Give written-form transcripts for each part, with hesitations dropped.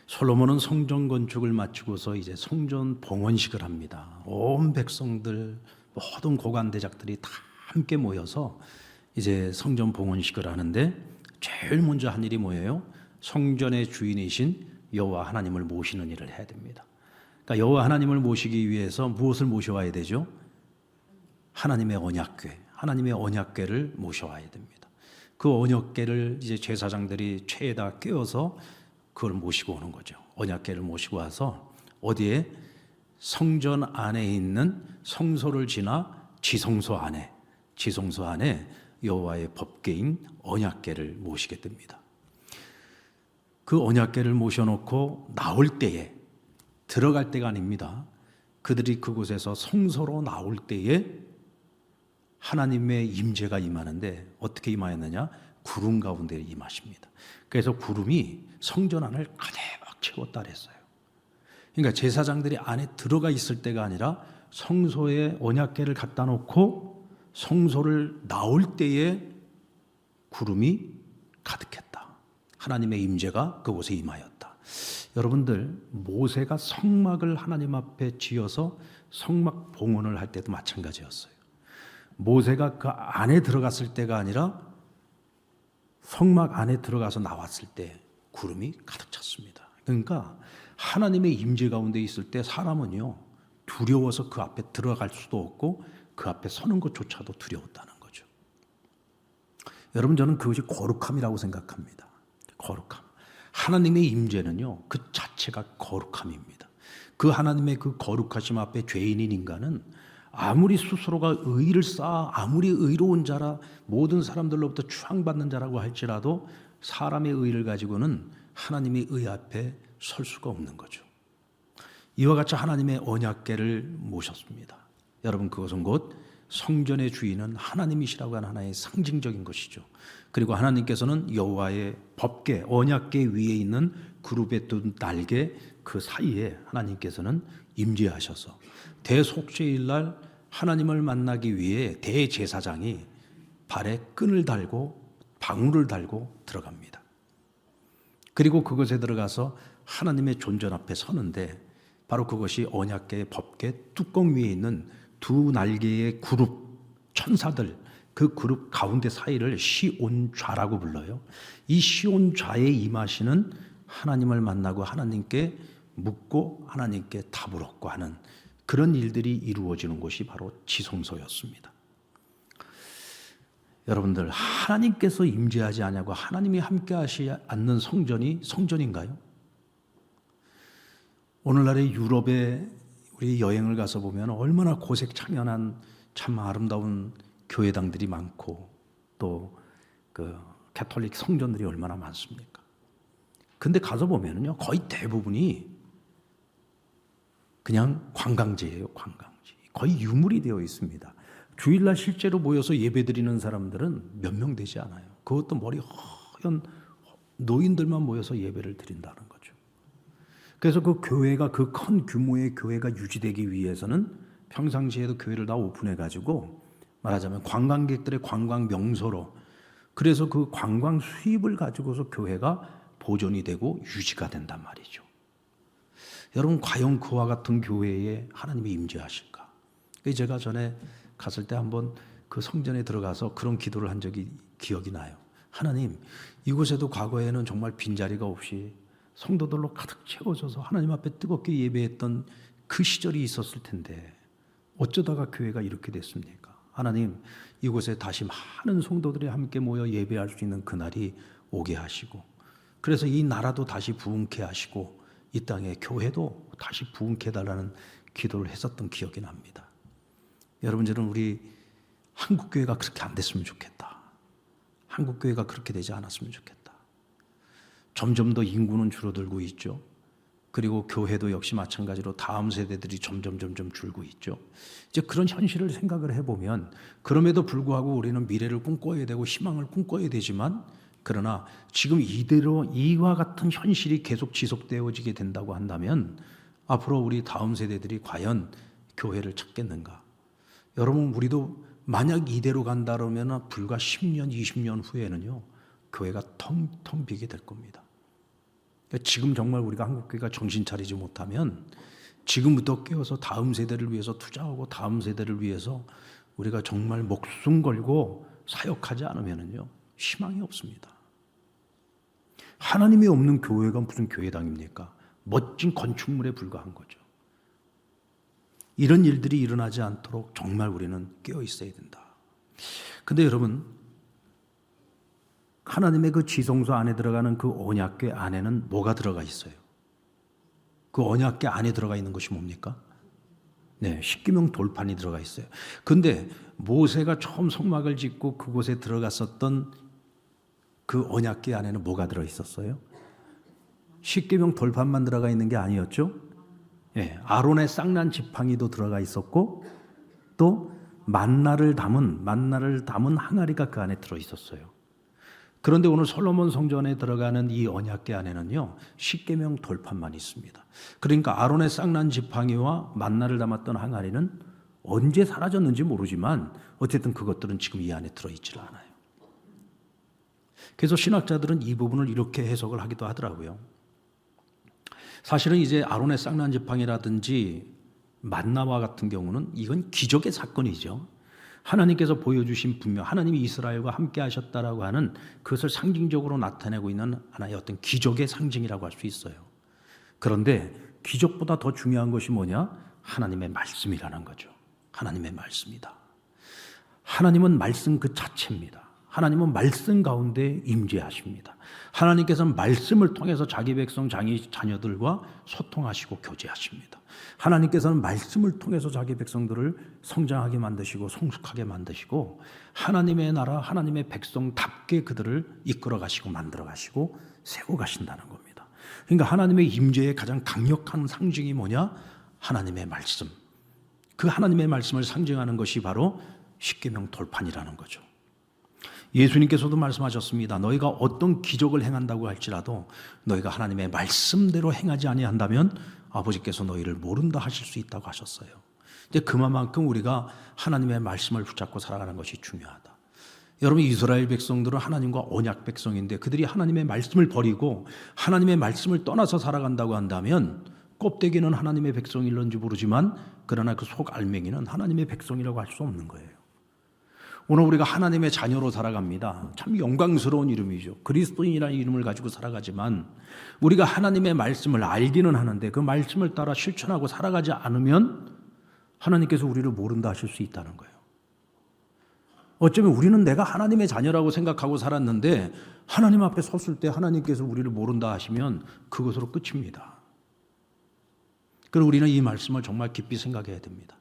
솔로몬은 성전 건축을 마치고서 이제 성전 봉헌식을 합니다. 온 백성들, 모든 고관대작들이 다 함께 모여서 이제 성전 봉헌식을 하는데 제일 먼저 한 일이 뭐예요? 성전의 주인이신 여호와 하나님을 모시는 일을 해야 됩니다. 그러니까 여호와 하나님을 모시기 위해서 무엇을 모셔와야 되죠? 하나님의 언약궤, 하나님의 언약궤를 모셔와야 됩니다. 그 언약궤를 이제 제사장들이 채에다 꿰어서 그걸 모시고 오는 거죠. 언약궤를 모시고 와서 어디에? 성전 안에 있는 성소를 지나 지성소 안에 여호와의 법궤인 언약궤를 모시게 됩니다. 그 언약궤를 모셔놓고 나올 때에, 들어갈 때가 아닙니다. 그들이 그곳에서 성소로 나올 때에 하나님의 임재가 임하는데 어떻게 임하였느냐? 구름 가운데 임하십니다. 그래서 구름이 성전 안을 가득 채웠다 그랬어요. 그러니까 제사장들이 안에 들어가 있을 때가 아니라 성소에 언약궤를 갖다 놓고 성소를 나올 때에 구름이 가득했다. 하나님의 임재가 그곳에 임하였다. 여러분들, 모세가 성막을 하나님 앞에 지어서 성막 봉헌을 할 때도 마찬가지였어요. 모세가 그 안에 들어갔을 때가 아니라 성막 안에 들어가서 나왔을 때 구름이 가득 찼습니다. 그러니까 하나님의 임재 가운데 있을 때 사람은요, 두려워서 그 앞에 들어갈 수도 없고 그 앞에 서는 것조차도 두려웠다는 거죠. 여러분, 저는 그것이 거룩함이라고 생각합니다. 거룩함. 하나님의 임재는요, 그 자체가 거룩함입니다. 그 하나님의 그 거룩하심 앞에 죄인인 인간은 아무리 스스로가 의를 쌓아 아무리 의로운 자라 모든 사람들로부터 추앙받는 자라고 할지라도 사람의 의를 가지고는 하나님의 의 앞에 설 수가 없는 거죠. 이와 같이 하나님의 언약궤를 모셨습니다. 여러분, 그것은 곧 성전의 주인은 하나님이시라고 하는 하나의 상징적인 것이죠. 그리고 하나님께서는 여호와의 법궤, 언약궤 위에 있는 그룹의 두 날개 그 사이에 하나님께서는 임재하셔서 대속죄일 날 하나님을 만나기 위해 대제사장이 발에 끈을 달고 방울을 달고 들어갑니다. 그리고 그것에 들어가서 하나님의 존전 앞에 서는데 바로 그것이 언약궤의 법궤 뚜껑 위에 있는 두 날개의 그룹 천사들, 그 그룹 가운데 사이를 시온좌라고 불러요. 이 시온좌에 임하시는 하나님을 만나고 하나님께 묻고 하나님께 답을 얻고 하는 그런 일들이 이루어지는 곳이 바로 지성소였습니다. 여러분들, 하나님께서 임재하지 않냐고 하나님이 함께하지 않는 성전이 성전인가요? 오늘날의 유럽에 우리 여행을 가서 보면 얼마나 고색창연한 참 아름다운 교회당들이 많고 또 그 가톨릭 성전들이 얼마나 많습니까? 근데 가서 보면은요, 거의 대부분이 그냥 관광지예요, 관광지. 거의 유물이 되어 있습니다. 주일날 실제로 모여서 예배드리는 사람들은 몇 명 되지 않아요. 그것도 머리 허연 노인들만 모여서 예배를 드린다는 거죠. 그래서 그 교회가, 그 큰 규모의 교회가 유지되기 위해서는 평상시에도 교회를 다 오픈해가지고 말하자면 관광객들의 관광 명소로, 그래서 그 관광 수입을 가지고서 교회가 보존이 되고 유지가 된단 말이죠. 여러분, 과연 그와 같은 교회에 하나님이 임재하실까? 제가 전에 갔을 때 한번 그 성전에 들어가서 그런 기도를 한 적이 기억이 나요. 하나님, 이곳에도 과거에는 정말 빈자리가 없이 성도들로 가득 채워져서 하나님 앞에 뜨겁게 예배했던 그 시절이 있었을 텐데 어쩌다가 교회가 이렇게 됐습니까? 하나님, 이곳에 다시 많은 성도들이 함께 모여 예배할 수 있는 그날이 오게 하시고, 그래서 이 나라도 다시 부흥케 하시고 이 땅의 교회도 다시 부흥케 해달라는 기도를 했었던 기억이 납니다. 여러분, 저는 우리 한국교회가 그렇게 안 됐으면 좋겠다. 한국교회가 그렇게 되지 않았으면 좋겠다. 점점 더 인구는 줄어들고 있죠. 그리고 교회도 역시 마찬가지로 다음 세대들이 점점 줄고 있죠. 이제 그런 현실을 생각을 해보면 그럼에도 불구하고 우리는 미래를 꿈꿔야 되고 희망을 꿈꿔야 되지만, 그러나 지금 이대로 이와 같은 현실이 계속 지속되어지게 된다고 한다면 앞으로 우리 다음 세대들이 과연 교회를 찾겠는가? 여러분, 우리도 만약 이대로 간다 그러면 불과 10년, 20년 후에는요, 교회가 텅텅 비게 될 겁니다. 그러니까 지금 정말 우리가 한국교회가 정신 차리지 못하면 지금부터 깨어서 다음 세대를 위해서 투자하고 다음 세대를 위해서 우리가 정말 목숨 걸고 사역하지 않으면요 희망이 없습니다. 하나님이 없는 교회가 무슨 교회당입니까? 멋진 건축물에 불과한 거죠. 이런 일들이 일어나지 않도록 정말 우리는 깨어 있어야 된다. 근데 여러분, 하나님의 그 지성소 안에 들어가는 그 언약궤 안에는 뭐가 들어가 있어요? 그 언약궤 안에 들어가 있는 것이 뭡니까? 네, 십계명 돌판이 들어가 있어요. 근데 모세가 처음 성막을 짓고 그곳에 들어갔었던 그 언약궤 안에는 뭐가 들어 있었어요? 십계명 돌판만 들어가 있는 게 아니었죠? 네, 아론의 쌍난 지팡이도 들어가 있었고 또 만나를 담은 항아리가 그 안에 들어 있었어요. 그런데 오늘 솔로몬 성전에 들어가는 이 언약궤 안에는요 십계명 돌판만 있습니다. 그러니까 아론의 쌍난 지팡이와 만나를 담았던 항아리는 언제 사라졌는지 모르지만 어쨌든 그것들은 지금 이 안에 들어있질 않아요. 그래서 신학자들은 이 부분을 이렇게 해석을 하기도 하더라고요. 사실은 이제 아론의 쌍난 지팡이라든지 만나와 같은 경우는 이건 기적의 사건이죠. 하나님께서 보여주신 분명 하나님이 이스라엘과 함께 하셨다라고 하는 그것을 상징적으로 나타내고 있는 하나의 어떤 기적의 상징이라고 할 수 있어요. 그런데 기적보다 더 중요한 것이 뭐냐? 하나님의 말씀이라는 거죠. 하나님의 말씀이다. 하나님은 말씀 그 자체입니다. 하나님은 말씀 가운데 임재하십니다. 하나님께서는 말씀을 통해서 자기 백성, 자녀들과 소통하시고 교제하십니다. 하나님께서는 말씀을 통해서 자기 백성들을 성장하게 만드시고 성숙하게 만드시고 하나님의 나라, 하나님의 백성답게 그들을 이끌어 가시고 만들어 가시고 세워 가신다는 겁니다. 그러니까 하나님의 임재의 가장 강력한 상징이 뭐냐? 하나님의 말씀. 그 하나님의 말씀을 상징하는 것이 바로 십계명 돌판이라는 거죠. 예수님께서도 말씀하셨습니다. 너희가 어떤 기적을 행한다고 할지라도 너희가 하나님의 말씀대로 행하지 아니한다면 아버지께서 너희를 모른다 하실 수 있다고 하셨어요. 이제 그만큼 우리가 하나님의 말씀을 붙잡고 살아가는 것이 중요하다. 여러분, 이스라엘 백성들은 하나님과 언약 백성인데 그들이 하나님의 말씀을 버리고 하나님의 말씀을 떠나서 살아간다고 한다면 껍데기는 하나님의 백성일런지 모르지만 그러나 그 속 알맹이는 하나님의 백성이라고 할 수 없는 거예요. 오늘 우리가 하나님의 자녀로 살아갑니다. 참 영광스러운 이름이죠. 그리스도인이라는 이름을 가지고 살아가지만 우리가 하나님의 말씀을 알기는 하는데 그 말씀을 따라 실천하고 살아가지 않으면 하나님께서 우리를 모른다 하실 수 있다는 거예요. 어쩌면 우리는 내가 하나님의 자녀라고 생각하고 살았는데 하나님 앞에 섰을 때 하나님께서 우리를 모른다 하시면 그것으로 끝입니다. 그리고 우리는 이 말씀을 정말 깊이 생각해야 됩니다.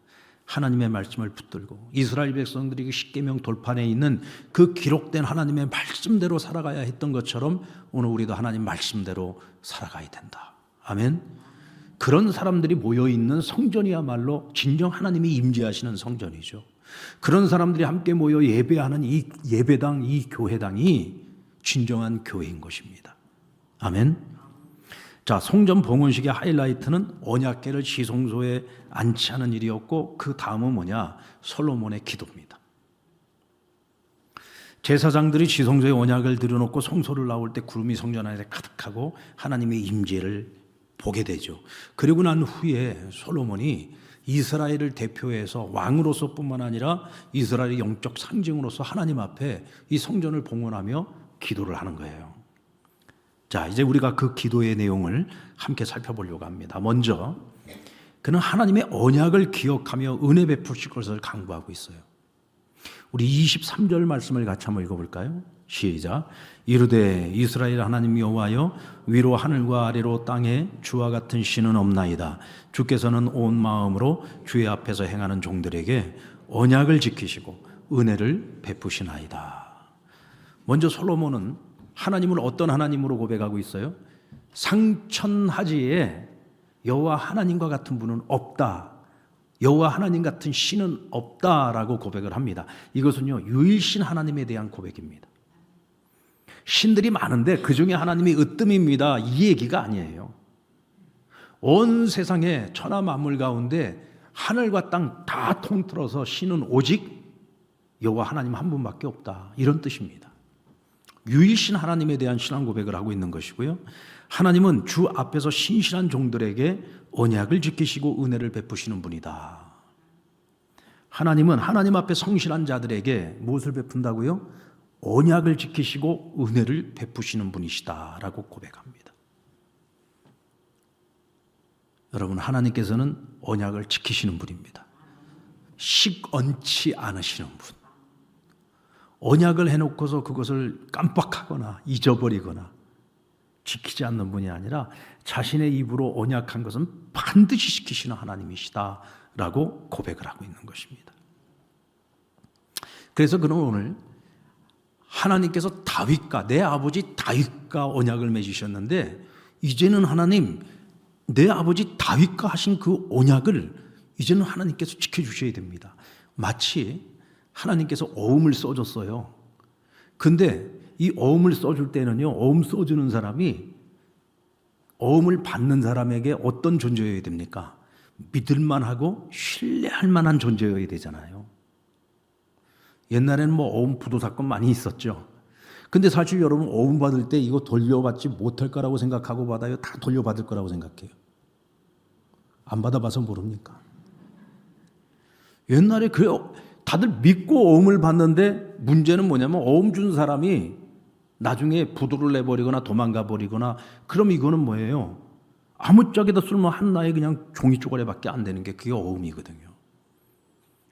하나님의 말씀을 붙들고 이스라엘 백성들이 십계명 돌판에 있는 그 기록된 하나님의 말씀대로 살아가야 했던 것처럼 오늘 우리도 하나님 말씀대로 살아가야 된다. 아멘. 그런 사람들이 모여있는 성전이야말로 진정 하나님이 임재하시는 성전이죠. 그런 사람들이 함께 모여 예배하는 이 예배당, 이 교회당이 진정한 교회인 것입니다. 아멘. 자, 성전 봉헌식의 하이라이트는 언약궤를 지성소에 안치하는 일이었고 그 다음은 뭐냐? 솔로몬의 기도입니다. 제사장들이 지성소에 언약을 들여놓고 성소를 나올 때 구름이 성전 안에 가득하고 하나님의 임재를 보게 되죠. 그리고 난 후에 솔로몬이 이스라엘을 대표해서 왕으로서 뿐만 아니라 이스라엘의 영적 상징으로서 하나님 앞에 이 성전을 봉헌하며 기도를 하는 거예요. 자, 이제 우리가 그 기도의 내용을 함께 살펴보려고 합니다. 먼저 그는 하나님의 언약을 기억하며 은혜 베푸실 것을 강구하고 있어요. 우리 23절 말씀을 같이 한번 읽어볼까요? 시작. 이르되 이스라엘 하나님 여호와여 위로 하늘과 아래로 땅에 주와 같은 신은 없나이다. 주께서는 온 마음으로 주의 앞에서 행하는 종들에게 언약을 지키시고 은혜를 베푸시나이다. 먼저 솔로몬은 하나님을 어떤 하나님으로 고백하고 있어요? 상천하지에 여호와 하나님과 같은 분은 없다. 여호와 하나님 같은 신은 없다라고 고백을 합니다. 이것은요 유일신 하나님에 대한 고백입니다. 신들이 많은데 그 중에 하나님이 으뜸입니다. 이 얘기가 아니에요. 온 세상에 천하 만물 가운데 하늘과 땅 다 통틀어서 신은 오직 여호와 하나님 한 분밖에 없다. 이런 뜻입니다. 유일신 하나님에 대한 신앙 고백을 하고 있는 것이고요. 하나님은 주 앞에서 신실한 종들에게 언약을 지키시고 은혜를 베푸시는 분이다. 하나님은 하나님 앞에 성실한 자들에게 무엇을 베푼다고요? 언약을 지키시고 은혜를 베푸시는 분이시다라고 고백합니다. 여러분, 하나님께서는 언약을 지키시는 분입니다. 식언치 않으시는 분. 언약을 해놓고서 그것을 깜빡하거나 잊어버리거나 지키지 않는 분이 아니라 자신의 입으로 언약한 것은 반드시 지키시는 하나님이시다라고 고백을 하고 있는 것입니다. 그래서 그는 오늘 하나님께서 다윗과 내 아버지 다윗과 언약을 맺으셨는데 이제는 하나님 내 아버지 다윗과 하신 그 언약을 이제는 하나님께서 지켜주셔야 됩니다. 마치 하나님께서 어음을 써줬어요. 근데 이 어음을 써줄 때는요, 어음 써주는 사람이 어음을 받는 사람에게 어떤 존재여야 됩니까? 믿을만하고 신뢰할 만한 존재여야 되잖아요. 옛날에는 뭐 어음 부도 사건 많이 있었죠. 근데 사실 여러분 어음 받을 때 이거 돌려받지 못할 거라고 생각하고 받아요? 다 돌려받을 거라고 생각해요? 안 받아봐서 모릅니까? 옛날에 다들 믿고 어음을 받는데 문제는 뭐냐면 어음 준 사람이 나중에 부도를 내버리거나 도망가 버리거나 그럼 이거는 뭐예요? 아무짝에도 쓸모 하나의 그냥 종이 쪼가리밖에 안 되는 게 그게 어음이거든요.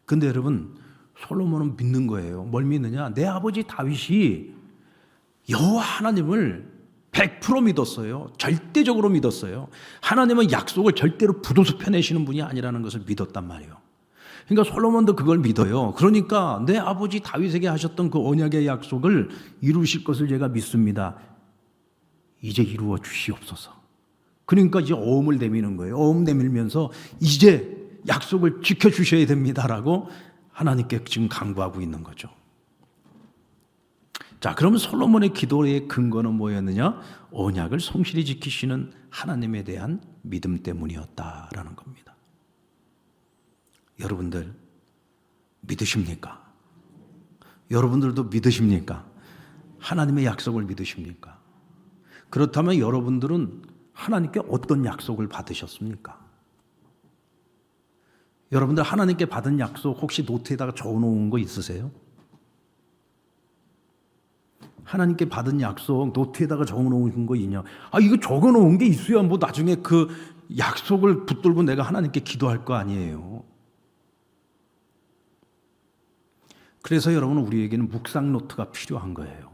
근데 여러분 솔로몬은 믿는 거예요. 뭘 믿느냐? 내 아버지 다윗이 여호와 하나님을 100% 믿었어요. 절대적으로 믿었어요. 하나님은 약속을 절대로 부도서 펴내시는 분이 아니라는 것을 믿었단 말이에요. 그러니까 솔로몬도 그걸 믿어요. 그러니까 내 아버지 다윗에게 하셨던 그 언약의 약속을 이루실 것을 제가 믿습니다. 이제 이루어 주시옵소서. 그러니까 이제 어음을 내미는 거예요. 어음 내밀면서 이제 약속을 지켜주셔야 됩니다라고 하나님께 지금 강구하고 있는 거죠. 자, 그러면 솔로몬의 기도의 근거는 뭐였느냐? 언약을 성실히 지키시는 하나님에 대한 믿음 때문이었다라는 겁니다. 여러분들 믿으십니까? 여러분들도 믿으십니까? 하나님의 약속을 믿으십니까? 그렇다면 여러분들은 하나님께 어떤 약속을 받으셨습니까? 여러분들 하나님께 받은 약속 혹시 노트에다가 적어놓은 거 있으세요? 하나님께 받은 약속 노트에다가 적어놓은 거 있냐? 이거 적어놓은 게 있어야 뭐 나중에 그 약속을 붙들고 내가 하나님께 기도할 거 아니에요. 그래서 여러분 우리에게는 묵상 노트가 필요한 거예요.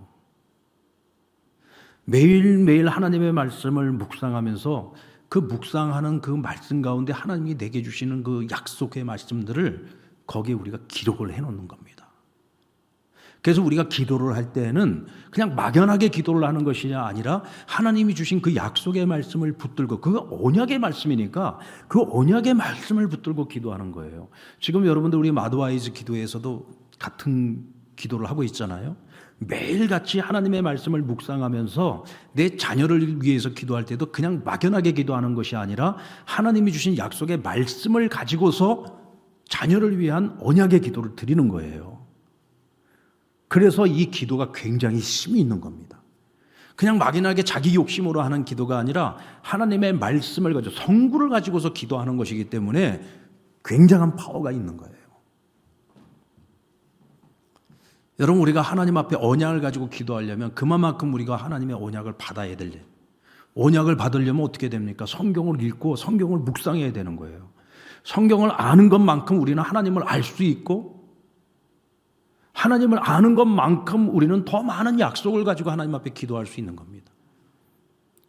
매일매일 하나님의 말씀을 묵상하면서 그 묵상하는 그 말씀 가운데 하나님이 내게 주시는 그 약속의 말씀들을 거기에 우리가 기록을 해놓는 겁니다. 그래서 우리가 기도를 할 때는 그냥 막연하게 기도를 하는 것이 아니라 하나님이 주신 그 약속의 말씀을 붙들고 그 언약의 말씀이니까 그 언약의 말씀을 붙들고 기도하는 거예요. 지금 여러분들 우리 마드와이즈 기도에서도 같은 기도를 하고 있잖아요. 매일같이 하나님의 말씀을 묵상하면서 내 자녀를 위해서 기도할 때도 그냥 막연하게 기도하는 것이 아니라 하나님이 주신 약속의 말씀을 가지고서 자녀를 위한 언약의 기도를 드리는 거예요. 그래서 이 기도가 굉장히 힘이 있는 겁니다. 그냥 막연하게 자기 욕심으로 하는 기도가 아니라 하나님의 말씀을 가지고 성구를 가지고서 기도하는 것이기 때문에 굉장한 파워가 있는 거예요. 여러분 우리가 하나님 앞에 언약을 가지고 기도하려면 그만큼 우리가 하나님의 언약을 받아야 될래. 언약을 받으려면 어떻게 됩니까? 성경을 읽고 성경을 묵상해야 되는 거예요. 성경을 아는 것만큼 우리는 하나님을 알 수 있고 하나님을 아는 것만큼 우리는 더 많은 약속을 가지고 하나님 앞에 기도할 수 있는 겁니다.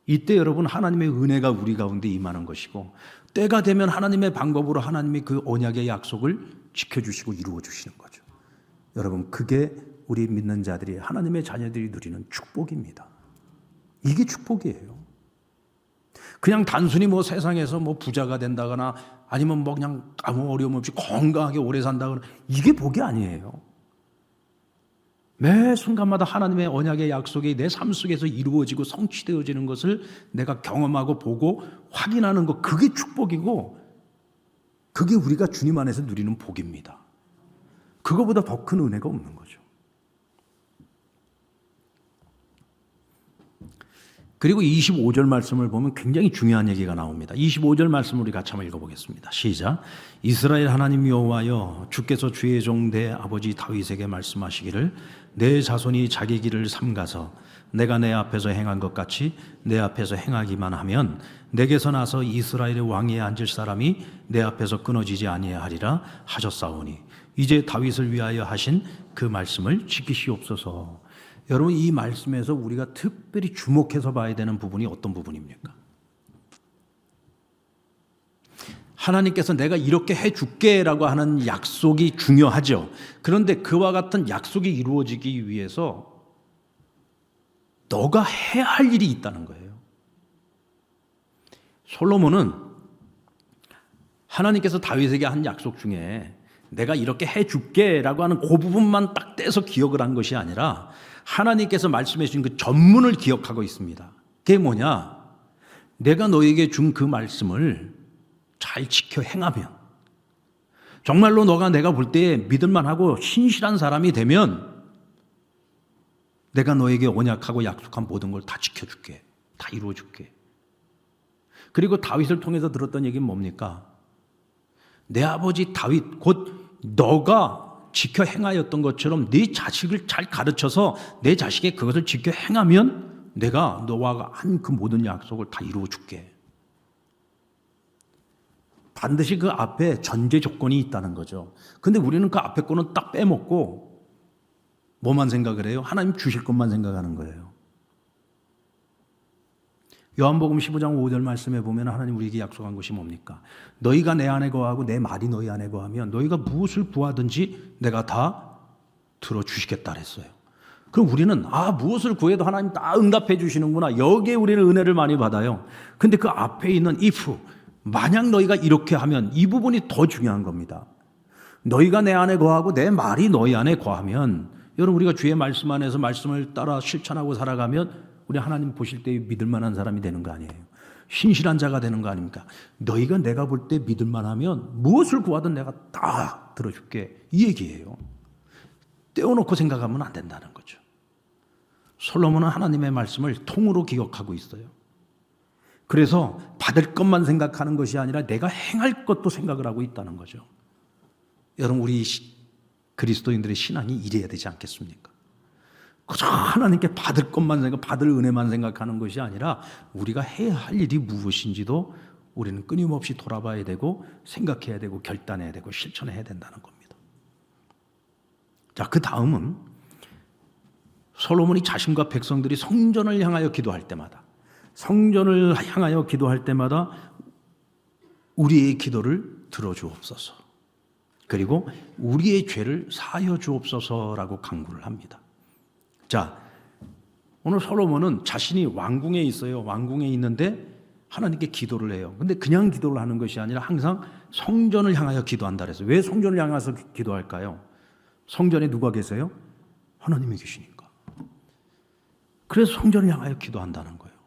이때 여러분 하나님의 은혜가 우리 가운데 임하는 것이고 때가 되면 하나님의 방법으로 하나님이 그 언약의 약속을 지켜주시고 이루어 주시는 거죠. 여러분 그게 우리 믿는 자들이 하나님의 자녀들이 누리는 축복입니다. 이게 축복이에요. 그냥 단순히 뭐 세상에서 뭐 부자가 된다거나 아니면 뭐 그냥 아무 어려움 없이 건강하게 오래 산다거나 이게 복이 아니에요. 매 순간마다 하나님의 언약의 약속이 내 삶 속에서 이루어지고 성취되어지는 것을 내가 경험하고 보고 확인하는 것 그게 축복이고 그게 우리가 주님 안에서 누리는 복입니다. 그거보다 더 큰 은혜가 없는 거죠. 그리고 25절 말씀을 보면 굉장히 중요한 얘기가 나옵니다. 25절 말씀을 우리 같이 한번 읽어보겠습니다. 시작. 이스라엘 하나님 여호와여, 주께서 주의 종 내 아버지 다윗에게 말씀하시기를 내 자손이 자기 길을 삼가서 내가 내 앞에서 행한 것 같이 내 앞에서 행하기만 하면 내게서 나서 이스라엘의 왕위에 앉을 사람이 내 앞에서 끊어지지 아니하리라 하셨사오니 이제 다윗을 위하여 하신 그 말씀을 지키시옵소서. 여러분, 이 말씀에서 우리가 특별히 주목해서 봐야 되는 부분이 어떤 부분입니까? 하나님께서 내가 이렇게 해줄게라고 하는 약속이 중요하죠. 그런데 그와 같은 약속이 이루어지기 위해서 너가 해야 할 일이 있다는 거예요. 솔로몬은 하나님께서 다윗에게 한 약속 중에 내가 이렇게 해줄게라고 하는 그 부분만 딱 떼서 기억을 한 것이 아니라 하나님께서 말씀해 주신 그 전문을 기억하고 있습니다. 그게 뭐냐? 내가 너에게 준 그 말씀을 잘 지켜 행하면, 정말로 너가 내가 볼 때 믿을만하고 신실한 사람이 되면 내가 너에게 언약하고 약속한 모든 걸 다 지켜줄게, 다 이루어줄게. 그리고 다윗을 통해서 들었던 얘기는 뭡니까? 내 아버지 다윗, 곧 너가 지켜 행하였던 것처럼 네 자식을 잘 가르쳐서 내 자식이 그것을 지켜 행하면 내가 너와 한 그 모든 약속을 다 이루어줄게. 반드시 그 앞에 전제 조건이 있다는 거죠. 근데 우리는 그 앞에 거는 딱 빼먹고 뭐만 생각을 해요? 하나님 주실 것만 생각하는 거예요. 요한복음 15장 5절 말씀에 보면 하나님 우리에게 약속한 것이 뭡니까? 너희가 내 안에 거하고 내 말이 너희 안에 거하면 너희가 무엇을 구하든지 내가 다 들어주시겠다 그랬어요. 그럼 우리는 무엇을 구해도 하나님 다 응답해 주시는구나. 여기에 우리는 은혜를 많이 받아요. 근데 그 앞에 있는 if, 만약 너희가 이렇게 하면, 이 부분이 더 중요한 겁니다. 너희가 내 안에 거하고 내 말이 너희 안에 거하면, 여러분 우리가 주의 말씀 안에서 말씀을 따라 실천하고 살아가면 우리 하나님 보실 때 믿을 만한 사람이 되는 거 아니에요. 신실한 자가 되는 거 아닙니까? 너희가 내가 볼 때 믿을 만하면 무엇을 구하든 내가 다 들어줄게, 이 얘기예요. 떼어놓고 생각하면 안 된다는 거죠. 솔로몬은 하나님의 말씀을 통으로 기억하고 있어요. 그래서 받을 것만 생각하는 것이 아니라 내가 행할 것도 생각을 하고 있다는 거죠. 여러분 우리 그리스도인들의 신앙이 이래야 되지 않겠습니까? 그저 하나님께 받을 것만 생각, 받을 은혜만 생각하는 것이 아니라 우리가 해야 할 일이 무엇인지도 우리는 끊임없이 돌아봐야 되고 생각해야 되고 결단해야 되고 실천해야 된다는 겁니다. 자, 그 다음은 솔로몬이 자신과 백성들이 성전을 향하여 기도할 때마다, 성전을 향하여 기도할 때마다 우리의 기도를 들어주옵소서, 그리고 우리의 죄를 사하여 주옵소서라고 간구를 합니다. 자, 오늘 솔로몬은 자신이 왕궁에 있어요. 왕궁에 있는데 하나님께 기도를 해요. 근데 그냥 기도를 하는 것이 아니라 항상 성전을 향하여 기도한다 그랬어요. 왜 성전을 향해서 기도할까요? 성전에 누가 계세요? 하나님이 계시니까. 그래서 성전을 향하여 기도한다는 거예요.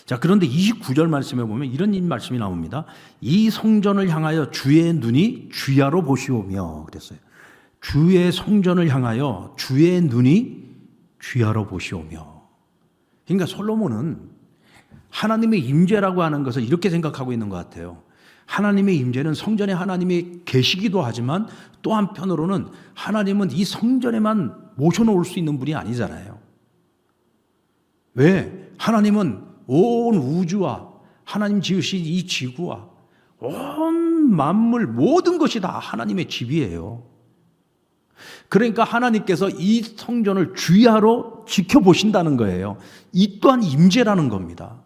자, 그런데 29절 말씀에 보면 이런 말씀이 나옵니다. 이 성전을 향하여 주의 눈이 주야로 보시오며 그랬어요. 주의 성전을 향하여 주의 눈이 주야로 보시오며. 그러니까 솔로몬은 하나님의 임재라고 하는 것을 이렇게 생각하고 있는 것 같아요. 하나님의 임재는 성전에 하나님이 계시기도 하지만 또 한편으로는 하나님은 이 성전에만 모셔놓을 수 있는 분이 아니잖아요. 왜? 하나님은 온 우주와 하나님 지으신 이 지구와 온 만물 모든 것이 다 하나님의 집이에요. 그러니까 하나님께서 이 성전을 주야로 지켜보신다는 거예요. 이 또한 임재라는 겁니다.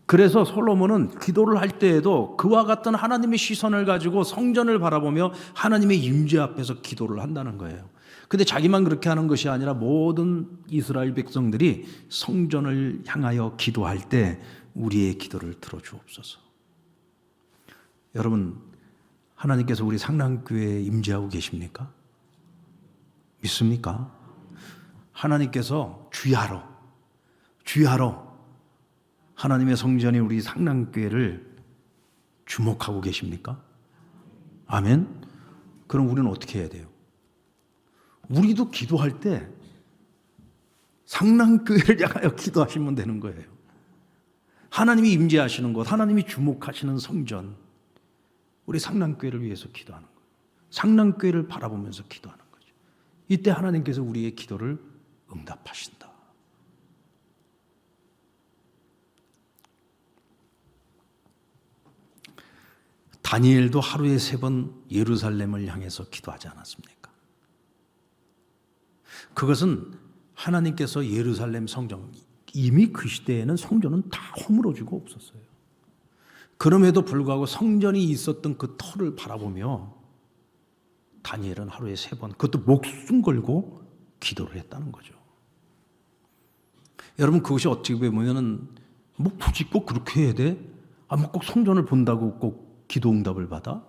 그래서 솔로몬은 기도를 할 때에도 그와 같은 하나님의 시선을 가지고 성전을 바라보며 하나님의 임재 앞에서 기도를 한다는 거예요. 근데 자기만 그렇게 하는 것이 아니라 모든 이스라엘 백성들이 성전을 향하여 기도할 때 우리의 기도를 들어주옵소서. 여러분, 하나님께서 우리 상랑교회에 임재하고 계십니까? 믿습니까? 하나님께서 주야로 하나님의 성전이 우리 상랑교회를 주목하고 계십니까? 아멘? 그럼 우리는 어떻게 해야 돼요? 우리도 기도할 때 상랑교회를 향하여 기도하시면 되는 거예요. 하나님이 임재하시는 곳, 하나님이 주목하시는 성전, 우리 상랑교회를 위해서 기도하는 거예요. 상랑교회를 바라보면서 기도하는 거죠. 이때 하나님께서 우리의 기도를 응답하신다. 다니엘도 하루에 3번 예루살렘을 향해서 기도하지 않았습니까? 그것은 하나님께서 예루살렘 성전, 이미 그 시대에는 성전은 다 허물어지고 없었어요. 그럼에도 불구하고 성전이 있었던 그 터를 바라보며 다니엘은 하루에 3번, 그것도 목숨 걸고 기도를 했다는 거죠. 여러분, 그것이 어떻게 보면은 뭐 굳이 꼭 그렇게 해야 돼? 뭐 꼭 성전을 본다고 꼭 기도 응답을 받아?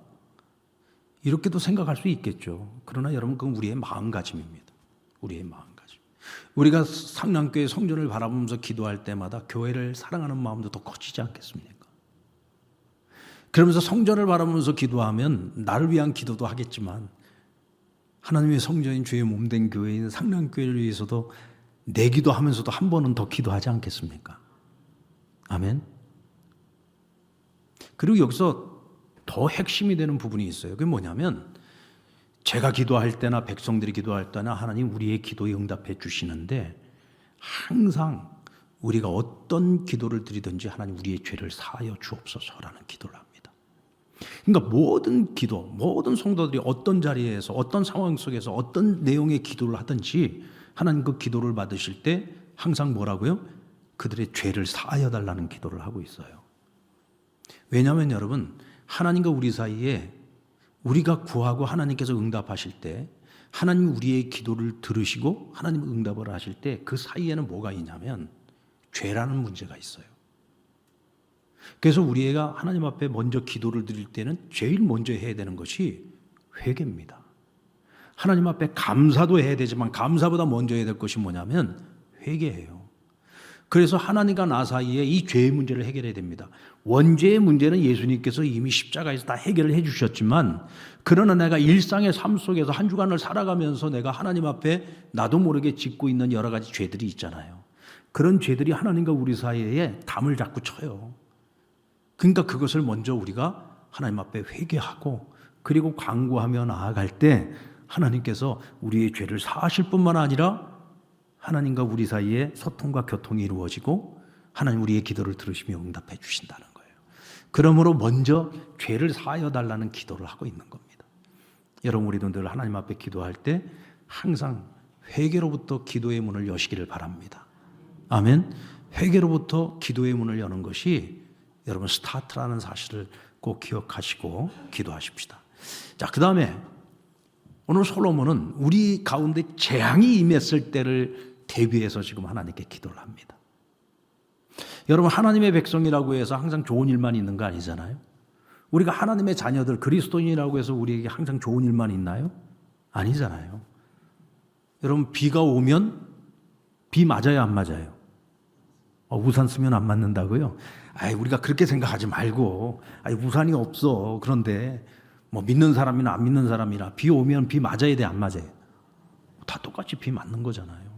이렇게도 생각할 수 있겠죠. 그러나 여러분, 그건 우리의 마음가짐입니다. 우리의 마음가짐. 우리가 상랑교회 성전을 바라보면서 기도할 때마다 교회를 사랑하는 마음도 더 커지지 않겠습니까? 그러면서 성전을 바라보면서 기도하면 나를 위한 기도도 하겠지만 하나님의 성전인 주의 몸된 교회인 상랑교회를 위해서도 내 기도하면서도 한 번은 더 기도하지 않겠습니까? 아멘. 그리고 여기서 더 핵심이 되는 부분이 있어요. 그게 뭐냐면 제가 기도할 때나 백성들이 기도할 때나 하나님 우리의 기도에 응답해 주시는데 항상 우리가 어떤 기도를 드리든지 하나님 우리의 죄를 사하여 주옵소서라는 기도를 합니다. 그러니까 모든 기도, 모든 성도들이 어떤 자리에서 어떤 상황 속에서 어떤 내용의 기도를 하든지 하나님 그 기도를 받으실 때 항상 뭐라고요? 그들의 죄를 사하여 달라는 기도를 하고 있어요. 왜냐하면 여러분, 하나님과 우리 사이에 우리가 구하고 하나님께서 응답하실 때 하나님이 우리의 기도를 들으시고 하나님 응답을 하실 때 그 사이에는 뭐가 있냐면 죄라는 문제가 있어요. 그래서 우리가 하나님 앞에 먼저 기도를 드릴 때는 제일 먼저 해야 되는 것이 회개입니다. 하나님 앞에 감사도 해야 되지만 감사보다 먼저 해야 될 것이 뭐냐면 회개예요. 그래서 하나님과 나 사이에 이 죄의 문제를 해결해야 됩니다. 원죄의 문제는 예수님께서 이미 십자가에서 다 해결을 해 주셨지만 그러나 내가 일상의 삶 속에서 한 주간을 살아가면서 내가 하나님 앞에 나도 모르게 짓고 있는 여러 가지 죄들이 있잖아요. 그런 죄들이 하나님과 우리 사이에 담을 자꾸 쳐요. 그러니까 그것을 먼저 우리가 하나님 앞에 회개하고 그리고 간구하며 나아갈 때 하나님께서 우리의 죄를 사하실 뿐만 아니라 하나님과 우리 사이에 소통과 교통이 이루어지고 하나님 우리의 기도를 들으시며 응답해 주신다는 거예요. 그러므로 먼저 죄를 사하여 달라는 기도를 하고 있는 겁니다. 여러분, 우리도 늘 하나님 앞에 기도할 때 항상 회개로부터 기도의 문을 여시기를 바랍니다. 아멘. 회개로부터 기도의 문을 여는 것이 여러분 스타트라는 사실을 꼭 기억하시고 기도하십시다. 자, 그 다음에 오늘 솔로몬은 우리 가운데 재앙이 임했을 때를 대비해서 지금 하나님께 기도를 합니다. 여러분, 하나님의 백성이라고 해서 항상 좋은 일만 있는 거 아니잖아요. 우리가 하나님의 자녀들 그리스도인이라고 해서 우리에게 항상 좋은 일만 있나요? 아니잖아요. 여러분, 비가 오면 비 맞아요, 안 맞아요? 우산 쓰면 안 맞는다고요? 우리가 그렇게 생각하지 말고 우산이 없어. 그런데 뭐 믿는 사람이나 안 믿는 사람이나 비 오면 비 맞아야 돼, 안 맞아요? 다 똑같이 비 맞는 거잖아요.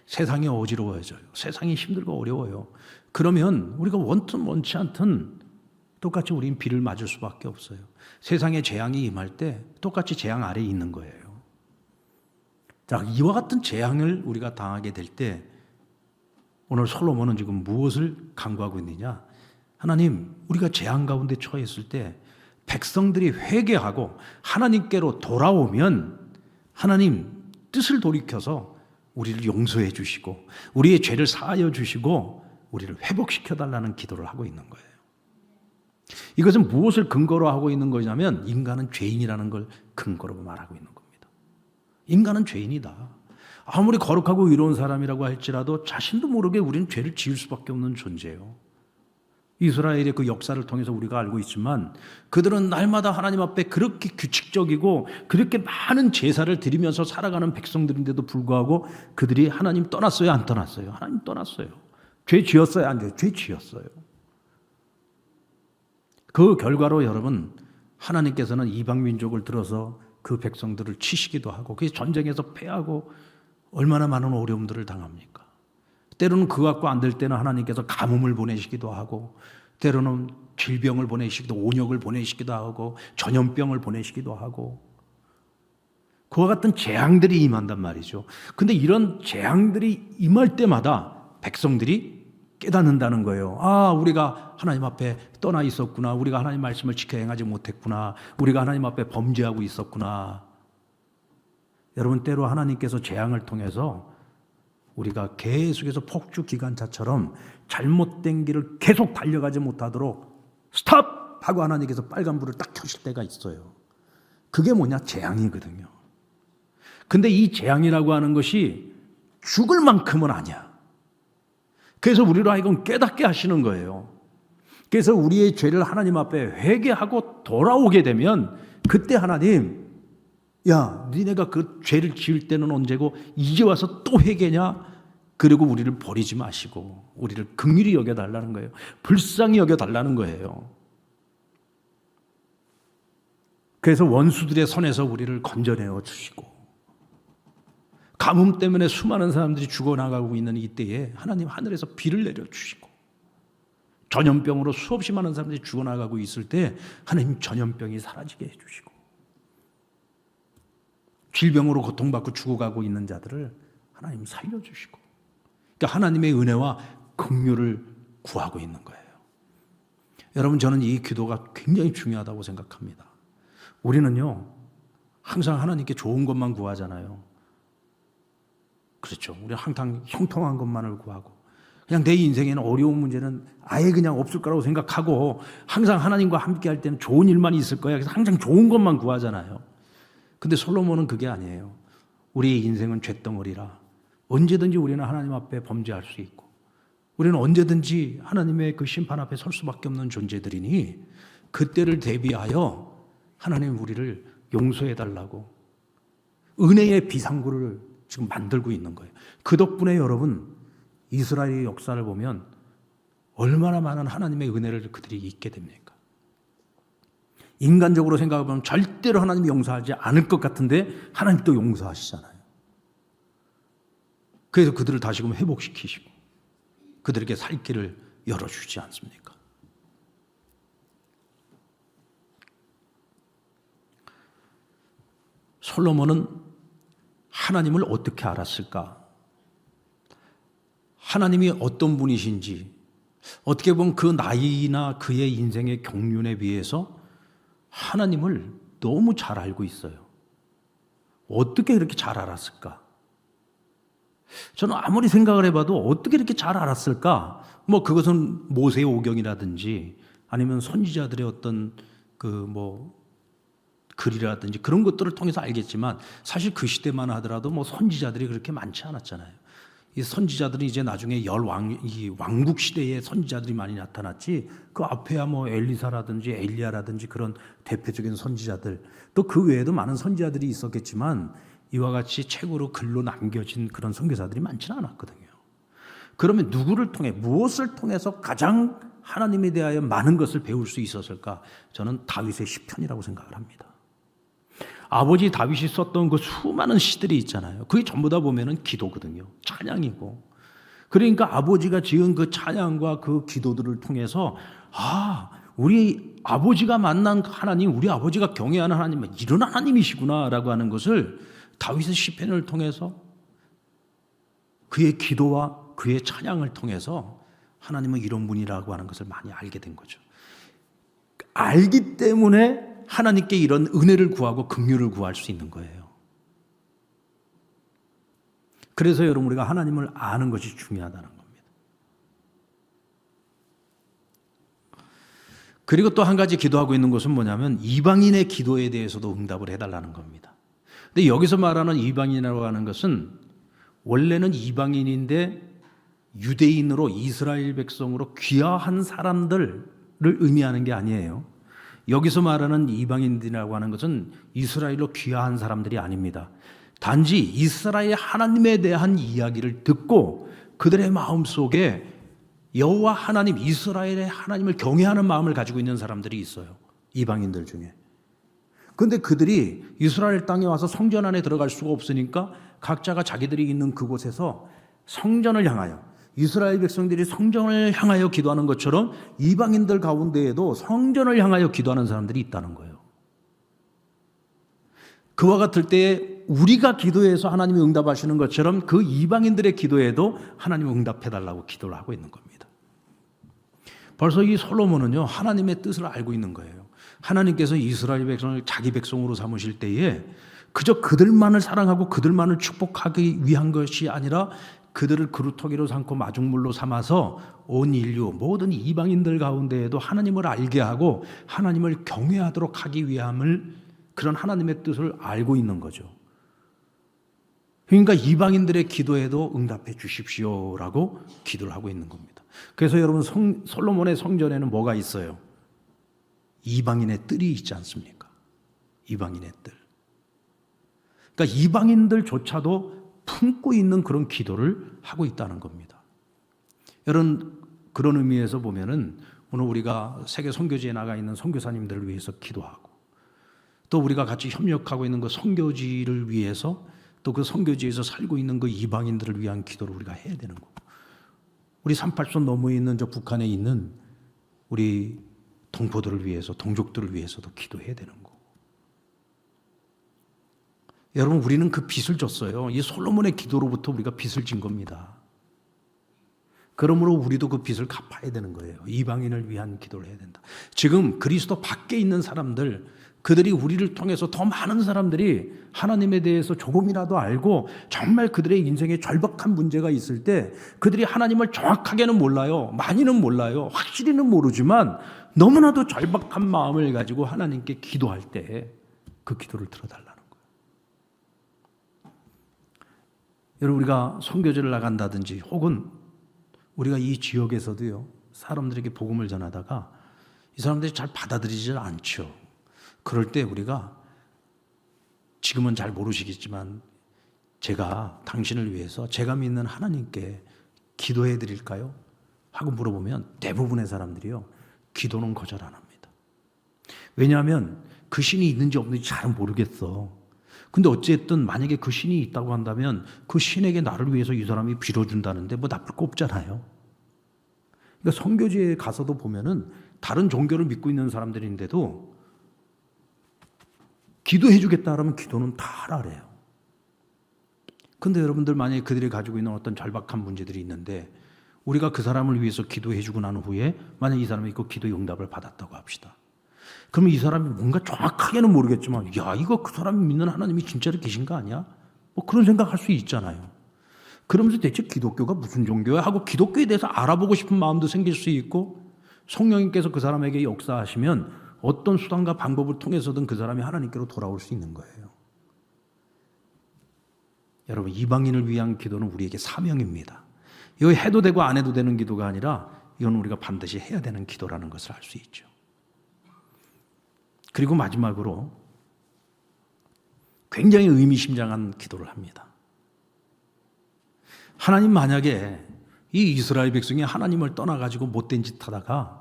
세상이 어지러워져요. 세상이 힘들고 어려워요. 그러면 우리가 원튼 원치 않든 똑같이 우린 비를 맞을 수밖에 없어요. 세상에 재앙이 임할 때 똑같이 재앙 아래에 있는 거예요. 자, 이와 같은 재앙을 우리가 당하게 될 때 오늘 솔로몬은 지금 무엇을 간구하고 있느냐? 하나님, 우리가 재앙 가운데 처했을 때 백성들이 회개하고 하나님께로 돌아오면 하나님 뜻을 돌이켜서 우리를 용서해 주시고 우리의 죄를 사하여 주시고 우리를 회복시켜 달라는 기도를 하고 있는 거예요. 이것은 무엇을 근거로 하고 있는 거냐면 인간은 죄인이라는 걸 근거로 말하고 있는 겁니다. 인간은 죄인이다. 아무리 거룩하고 의로운 사람이라고 할지라도 자신도 모르게 우리는 죄를 지을 수밖에 없는 존재예요. 이스라엘의 그 역사를 통해서 우리가 알고 있지만 그들은 날마다 하나님 앞에 그렇게 규칙적이고 그렇게 많은 제사를 드리면서 살아가는 백성들인데도 불구하고 그들이 하나님 떠났어요, 안 떠났어요? 하나님 떠났어요. 죄 지었어요, 안 지었어요? 죄 지었어요. 그 결과로 여러분, 하나님께서는 이방 민족을 들어서 그 백성들을 치시기도 하고 그 전쟁에서 패하고 얼마나 많은 어려움들을 당합니까? 때로는 그거 갖고 안 될 때는 하나님께서 가뭄을 보내시기도 하고, 때로는 질병을 보내시기도, 온역을 보내시기도 하고, 전염병을 보내시기도 하고, 그와 같은 재앙들이 임한단 말이죠. 근데 이런 재앙들이 임할 때마다 백성들이 깨닫는다는 거예요. 아, 우리가 하나님 앞에 떠나 있었구나. 우리가 하나님 말씀을 지켜 행하지 못했구나. 우리가 하나님 앞에 범죄하고 있었구나. 여러분, 때로 하나님께서 재앙을 통해서 우리가 계속해서 폭주 기관차처럼 잘못된 길을 계속 달려가지 못하도록 스탑! 하고 하나님께서 빨간불을 딱 켜실 때가 있어요. 그게 뭐냐? 재앙이거든요. 근데 이 재앙이라고 하는 것이 죽을 만큼은 아니야. 그래서 우리로 하여금 깨닫게 하시는 거예요. 그래서 우리의 죄를 하나님 앞에 회개하고 돌아오게 되면 그때 하나님, 야, 니네가 그 죄를 지을 때는 언제고 이제 와서 또 회개냐? 그리고 우리를 버리지 마시고 우리를 긍휼히 여겨달라는 거예요. 불쌍히 여겨달라는 거예요. 그래서 원수들의 손에서 우리를 건져내어 주시고, 가뭄 때문에 수많은 사람들이 죽어나가고 있는 이때에 하나님 하늘에서 비를 내려주시고, 전염병으로 수없이 많은 사람들이 죽어나가고 있을 때 하나님 전염병이 사라지게 해주시고, 질병으로 고통받고 죽어가고 있는 자들을 하나님 살려주시고, 그러니까 하나님의 은혜와 긍휼을 구하고 있는 거예요. 여러분, 저는 이 기도가 굉장히 중요하다고 생각합니다. 우리는요, 항상 하나님께 좋은 것만 구하잖아요. 그렇죠. 우리 항상 형통한 것만을 구하고, 그냥 내 인생에는 어려운 문제는 아예 그냥 없을 거라고 생각하고, 항상 하나님과 함께 할 때는 좋은 일만 있을 거야. 그래서 항상 좋은 것만 구하잖아요. 근데 솔로몬은 그게 아니에요. 우리의 인생은 쇳덩어리라 언제든지 우리는 하나님 앞에 범죄할 수 있고, 우리는 언제든지 하나님의 그 심판 앞에 설 수밖에 없는 존재들이니 그때를 대비하여 하나님 우리를 용서해 달라고 은혜의 비상구를 지금 만들고 있는 거예요. 그 덕분에 여러분, 이스라엘의 역사를 보면 얼마나 많은 하나님의 은혜를 그들이 잊게 됩니까? 인간적으로 생각하면 절대로 하나님이 용서하지 않을 것 같은데 하나님 또 용서하시잖아요. 그래서 그들을 다시금 회복시키시고 그들에게 살 길을 열어주지 않습니까? 솔로몬은 하나님을 어떻게 알았을까? 하나님이 어떤 분이신지, 어떻게 보면 그 나이나 그의 인생의 경륜에 비해서 하나님을 너무 잘 알고 있어요. 어떻게 이렇게 잘 알았을까? 저는 아무리 생각을 해봐도 어떻게 이렇게 잘 알았을까? 뭐 그것은 모세의 오경이라든지 아니면 선지자들의 어떤 글이라든지 그런 것들을 통해서 알겠지만, 사실 그 시대만 하더라도 뭐 선지자들이 그렇게 많지 않았잖아요. 이 선지자들은 이제 나중에 이 왕국 시대에 선지자들이 많이 나타났지, 그 앞에야 뭐 엘리사라든지 엘리야라든지 그런 대표적인 선지자들, 또 그 외에도 많은 선지자들이 있었겠지만 이와 같이 책으로 글로 남겨진 그런 선교사들이 많지는 않았거든요. 그러면 누구를 통해, 무엇을 통해서 가장 하나님에 대하여 많은 것을 배울 수 있었을까? 저는 다윗의 시편이라고 생각을 합니다. 아버지 다윗이 썼던 그 수많은 시들이 있잖아요. 그게 전부 다 보면은 기도거든요. 찬양이고. 그러니까 아버지가 지은 그 찬양과 그 기도들을 통해서, 아, 우리 아버지가 만난 하나님, 우리 아버지가 경외하는 하나님은 이런 하나님이시구나라고 하는 것을 다윗의 시편을 통해서, 그의 기도와 그의 찬양을 통해서 하나님은 이런 분이라고 하는 것을 많이 알게 된 거죠. 알기 때문에 하나님께 이런 은혜를 구하고 긍휼을 구할 수 있는 거예요. 그래서 여러분, 우리가 하나님을 아는 것이 중요하다는 겁니다. 그리고 또 한 가지 기도하고 있는 것은 뭐냐면 이방인의 기도에 대해서도 응답을 해달라는 겁니다. 근데 여기서 말하는 이방인이라고 하는 것은 원래는 이방인인데 유대인으로 이스라엘 백성으로 귀화한 사람들을 의미하는 게 아니에요. 여기서 말하는 이방인들이라고 하는 것은 이스라엘로 귀화한 사람들이 아닙니다. 단지 이스라엘 하나님에 대한 이야기를 듣고 그들의 마음속에 여호와 하나님, 이스라엘의 하나님을 경외하는 마음을 가지고 있는 사람들이 있어요. 이방인들 중에. 그런데 그들이 이스라엘 땅에 와서 성전 안에 들어갈 수가 없으니까 각자가 자기들이 있는 그곳에서 성전을 향하여, 이스라엘 백성들이 성전을 향하여 기도하는 것처럼 이방인들 가운데에도 성전을 향하여 기도하는 사람들이 있다는 거예요. 그와 같을 때에 우리가 기도해서 하나님이 응답하시는 것처럼 그 이방인들의 기도에도 하나님이 응답해달라고 기도를 하고 있는 겁니다. 벌써 이 솔로몬은요, 하나님의 뜻을 알고 있는 거예요. 하나님께서 이스라엘 백성을 자기 백성으로 삼으실 때에 그저 그들만을 사랑하고 그들만을 축복하기 위한 것이 아니라 그들을 그루터기로 삼고 마중물로 삼아서 온 인류 모든 이방인들 가운데에도 하나님을 알게 하고 하나님을 경외하도록 하기 위함을, 그런 하나님의 뜻을 알고 있는 거죠. 그러니까 이방인들의 기도에도 응답해 주십시오라고 기도를 하고 있는 겁니다. 그래서 여러분, 솔로몬의 성전에는 뭐가 있어요? 이방인의 뜰이 있지 않습니까? 이방인의 뜰. 그러니까 이방인들조차도 품고 있는 그런 기도를 하고 있다는 겁니다. 여러분, 그런 의미에서 보면은 오늘 우리가 세계 선교지에 나가 있는 선교사님들을 위해서 기도하고, 또 우리가 같이 협력하고 있는 그 선교지를 위해서, 또 그 선교지에서 살고 있는 그 이방인들을 위한 기도를 우리가 해야 되는 거고, 우리 38선 너머에 있는 저 북한에 있는 우리 동포들을 위해서, 동족들을 위해서도 기도해야 되는 거고. 여러분, 우리는 그 빚을 졌어요. 이 솔로몬의 기도로부터 우리가 빚을 진 겁니다. 그러므로 우리도 그 빚을 갚아야 되는 거예요. 이방인을 위한 기도를 해야 된다. 지금 그리스도 밖에 있는 사람들, 그들이 우리를 통해서 더 많은 사람들이 하나님에 대해서 조금이라도 알고 정말 그들의 인생에 절박한 문제가 있을 때, 그들이 하나님을 정확하게는 몰라요. 많이는 몰라요. 확실히는 모르지만 너무나도 절박한 마음을 가지고 하나님께 기도할 때 그 기도를 들어달라는 거예요. 여러분, 우리가 선교지를 나간다든지 혹은 우리가 이 지역에서도요, 사람들에게 복음을 전하다가 이 사람들이 잘 받아들이지 않죠. 그럴 때 우리가, 지금은 잘 모르시겠지만 제가 당신을 위해서 제가 믿는 하나님께 기도해 드릴까요? 하고 물어보면 대부분의 사람들이요, 기도는 거절 안 합니다. 왜냐하면 그 신이 있는지 없는지 잘은 모르겠어. 근데 어쨌든 만약에 그 신이 있다고 한다면 그 신에게 나를 위해서 이 사람이 빌어준다는데 뭐 나쁠 거 없잖아요. 그러니까 선교지에 가서도 보면은 다른 종교를 믿고 있는 사람들인데도 기도해 주겠다 하면 기도는 다 하라래요. 근데 여러분들, 만약에 그들이 가지고 있는 어떤 절박한 문제들이 있는데 우리가 그 사람을 위해서 기도해 주고 난 후에 만약 이 사람이 그 기도의 응답을 받았다고 합시다. 그러면 이 사람이 뭔가 정확하게는 모르겠지만, 야, 이거 그 사람이 믿는 하나님이 진짜로 계신 거 아니야? 뭐 그런 생각할 수 있잖아요. 그러면서 대체 기독교가 무슨 종교야? 하고 기독교에 대해서 알아보고 싶은 마음도 생길 수 있고, 성령님께서 그 사람에게 역사하시면 어떤 수단과 방법을 통해서든 그 사람이 하나님께로 돌아올 수 있는 거예요. 여러분, 이방인을 위한 기도는 우리에게 사명입니다. 이거 해도 되고 안 해도 되는 기도가 아니라 이건 우리가 반드시 해야 되는 기도라는 것을 알 수 있죠. 그리고 마지막으로 굉장히 의미심장한 기도를 합니다. 하나님, 만약에 이 이스라엘 백성이 하나님을 떠나가지고 못된 짓 하다가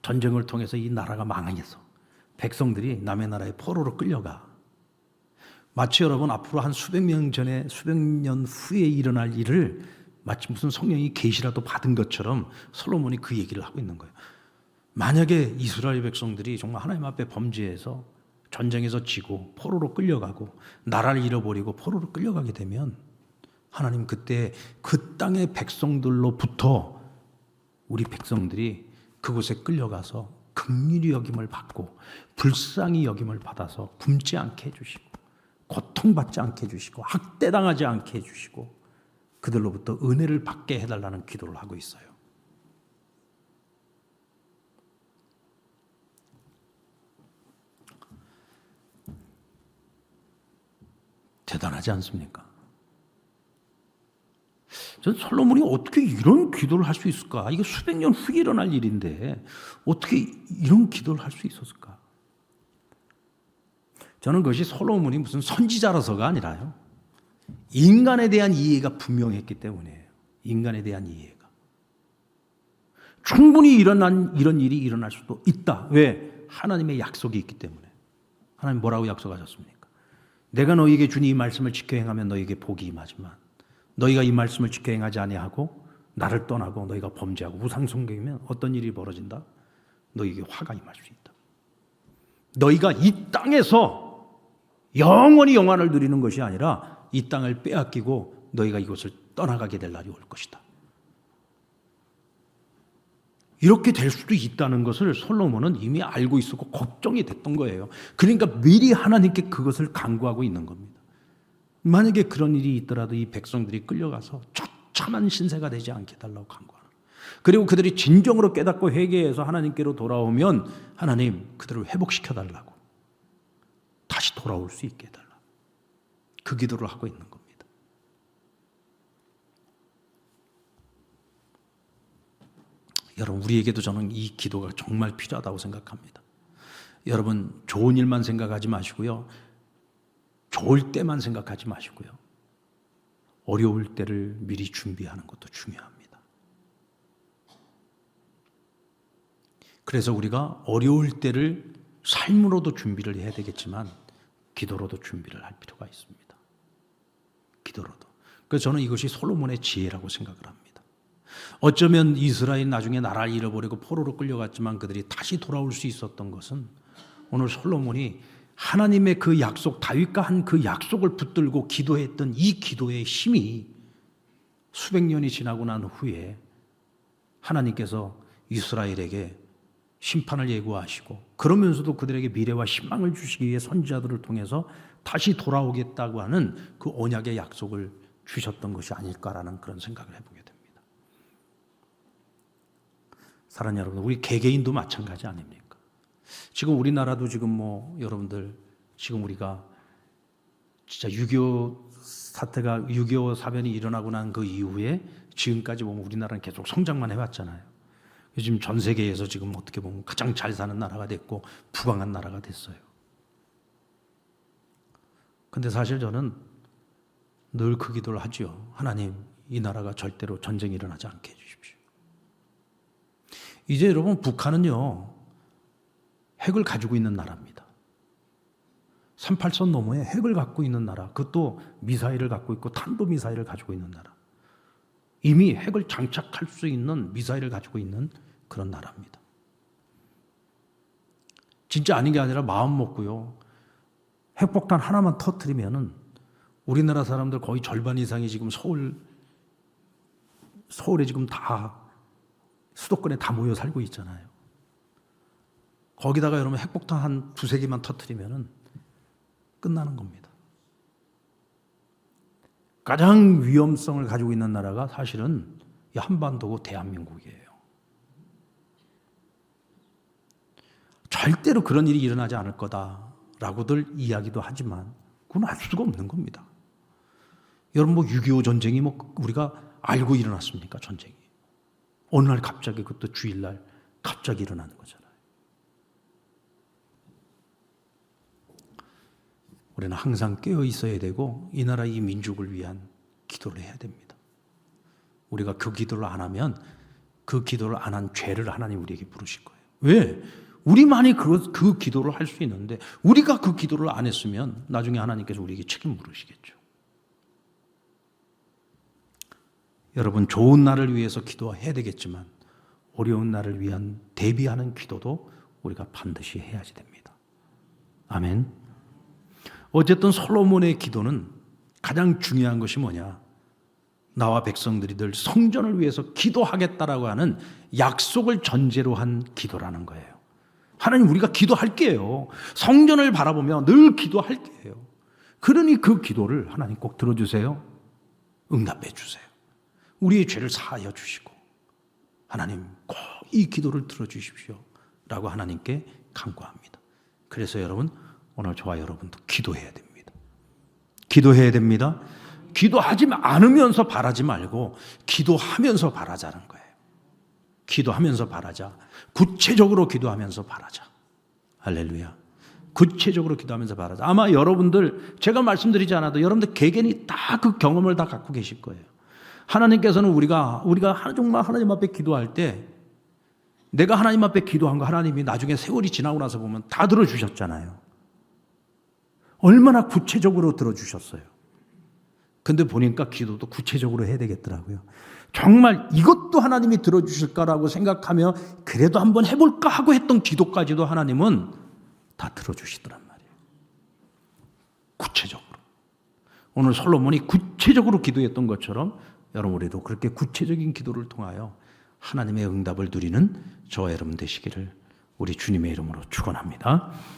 전쟁을 통해서 이 나라가 망해서 백성들이 남의 나라에 포로로 끌려가, 마치 여러분 앞으로 한 수백 년 후에 일어날 일을 마치 무슨 성령이 계시라도 받은 것처럼 솔로몬이 그 얘기를 하고 있는 거예요. 만약에 이스라엘 백성들이 정말 하나님 앞에 범죄해서 전쟁에서 지고 포로로 끌려가고 나라를 잃어버리고 포로로 끌려가게 되면 하나님, 그때 그 땅의 백성들로부터 우리 백성들이 그곳에 끌려가서 긍휼히 여김을 받고 불쌍히 여김을 받아서 굶지 않게 해주시고 고통받지 않게 해주시고 학대당하지 않게 해주시고 그들로부터 은혜를 받게 해달라는 기도를 하고 있어요. 대단하지 않습니까? 전 솔로몬이 어떻게 이런 기도를 할 수 있을까? 이게 수백 년 후에 일어날 일인데 어떻게 이런 기도를 할 수 있었을까? 저는 그것이 솔로몬이 무슨 선지자라서가 아니라요, 인간에 대한 이해가 분명했기 때문이에요. 인간에 대한 이해가. 충분히 이런 일이 일어날 수도 있다. 왜? 하나님의 약속이 있기 때문에. 하나님 뭐라고 약속하셨습니까? 내가 너희에게 준 이 말씀을 지켜 행하면 너희에게 복이 임하지만 너희가 이 말씀을 지켜 행하지 아니하고 나를 떠나고 너희가 범죄하고 우상 숭배하면 어떤 일이 벌어진다? 너희에게 화가 임할 수 있다. 너희가 이 땅에서 영원히 영원을 누리는 것이 아니라 이 땅을 빼앗기고 너희가 이곳을 떠나가게 될 날이 올 것이다. 이렇게 될 수도 있다는 것을 솔로몬은 이미 알고 있었고 걱정이 됐던 거예요. 그러니까 미리 하나님께 그것을 간구하고 있는 겁니다. 만약에 그런 일이 있더라도 이 백성들이 끌려가서 처참한 신세가 되지 않게 해달라고 간구하는. 그리고 그들이 진정으로 깨닫고 회개해서 하나님께로 돌아오면 하나님 그들을 회복시켜달라고, 다시 돌아올 수 있게 해달라고 그 기도를 하고 있는 겁니다. 여러분, 우리에게도 저는 이 기도가 정말 필요하다고 생각합니다. 여러분, 좋은 일만 생각하지 마시고요, 좋을 때만 생각하지 마시고요, 어려울 때를 미리 준비하는 것도 중요합니다. 그래서 우리가 어려울 때를 삶으로도 준비를 해야 되겠지만 기도로도 준비를 할 필요가 있습니다. 기도로도. 그래서 저는 이것이 솔로몬의 지혜라고 생각을 합니다. 어쩌면 이스라엘 나중에 나라를 잃어버리고 포로로 끌려갔지만 그들이 다시 돌아올 수 있었던 것은 오늘 솔로몬이 하나님의 그 약속, 다윗과 한 그 약속을 붙들고 기도했던 이 기도의 힘이 수백 년이 지나고 난 후에 하나님께서 이스라엘에게 심판을 예고하시고 그러면서도 그들에게 미래와 희망을 주시기 위해 선지자들을 통해서 다시 돌아오겠다고 하는 그 언약의 약속을 주셨던 것이 아닐까라는 그런 생각을 해보게 됩니다. 사랑하는 여러분, 우리 개개인도 마찬가지 아닙니까? 지금 우리나라도 지금 여러분들 지금 우리가 진짜 6.25 사태가 6.25 사변이 일어나고 난 그 이후에 지금까지 보면 우리나라는 계속 성장만 해왔잖아요. 요즘 전 세계에서 지금 어떻게 보면 가장 잘 사는 나라가 됐고 부강한 나라가 됐어요. 근데 사실 저는 늘 그 기도를 하죠. 하나님, 이 나라가 절대로 전쟁이 일어나지 않게 해주십시오. 이제 여러분, 북한은요 핵을 가지고 있는 나라입니다. 38선 너머에 핵을 갖고 있는 나라, 그것도 미사일을 갖고 있고 탄도미사일을 가지고 있는 나라, 이미 핵을 장착할 수 있는 미사일을 가지고 있는 그런 나라입니다. 진짜 아닌 게 아니라 마음 먹고요, 핵폭탄 하나만 터뜨리면은 우리나라 사람들 거의 절반 이상이 지금 서울에 지금 다 수도권에 다 모여 살고 있잖아요. 거기다가 여러분 핵폭탄 한 두세 개만 터뜨리면은 끝나는 겁니다. 가장 위험성을 가지고 있는 나라가 사실은 이 한반도고 대한민국이에요. 절대로 그런 일이 일어나지 않을 거다라고들 이야기도 하지만 그건 알 수가 없는 겁니다. 여러분, 6.25 전쟁이 우리가 알고 일어났습니까? 전쟁이. 어느 날 갑자기, 그것도 주일날 갑자기 일어나는 거잖아요. 우리는 항상 깨어 있어야 되고 이 나라 이 민족을 위한 기도를 해야 됩니다. 우리가 그 기도를 안 하면 그 기도를 안 한 죄를 하나님 우리에게 부르실 거예요. 왜? 우리만이 그 기도를 할 수 있는데 우리가 그 기도를 안 했으면 나중에 하나님께서 우리에게 책임 물으시겠죠. 여러분, 좋은 날을 위해서 기도해야 되겠지만 어려운 날을 위한 대비하는 기도도 우리가 반드시 해야지 됩니다. 아멘. 어쨌든 솔로몬의 기도는 가장 중요한 것이 뭐냐? 나와 백성들이 늘 성전을 위해서 기도하겠다라고 하는 약속을 전제로 한 기도라는 거예요. 하나님, 우리가 기도할게요. 성전을 바라보며 늘 기도할게요. 그러니 그 기도를 하나님 꼭 들어주세요. 응답해 주세요. 우리의 죄를 사하여 주시고 하나님 꼭 이 기도를 들어주십시오 라고 하나님께 간구합니다. 그래서 여러분, 오늘 저와 여러분도 기도해야 됩니다. 기도해야 됩니다. 기도하지 않으면서 바라지 말고 기도하면서 바라자는 거예요. 기도하면서 바라자. 구체적으로 기도하면서 바라자. 할렐루야. 구체적으로 기도하면서 바라자. 아마 여러분들, 제가 말씀드리지 않아도 여러분들 개개인이 다 그 경험을 다 갖고 계실 거예요. 하나님께서는 우리가 정말 하나님 앞에 기도할 때 내가 하나님 앞에 기도한 거 하나님이 나중에 세월이 지나고 나서 보면 다 들어주셨잖아요. 얼마나 구체적으로 들어주셨어요. 근데 보니까 기도도 구체적으로 해야 되겠더라고요. 정말 이것도 하나님이 들어주실까라고 생각하며 그래도 한번 해볼까 하고 했던 기도까지도 하나님은 다 들어주시더란 말이에요. 구체적으로. 오늘 솔로몬이 구체적으로 기도했던 것처럼 여러분 우리도 그렇게 구체적인 기도를 통하여 하나님의 응답을 누리는 저와 여러분 되시기를 우리 주님의 이름으로 축원합니다.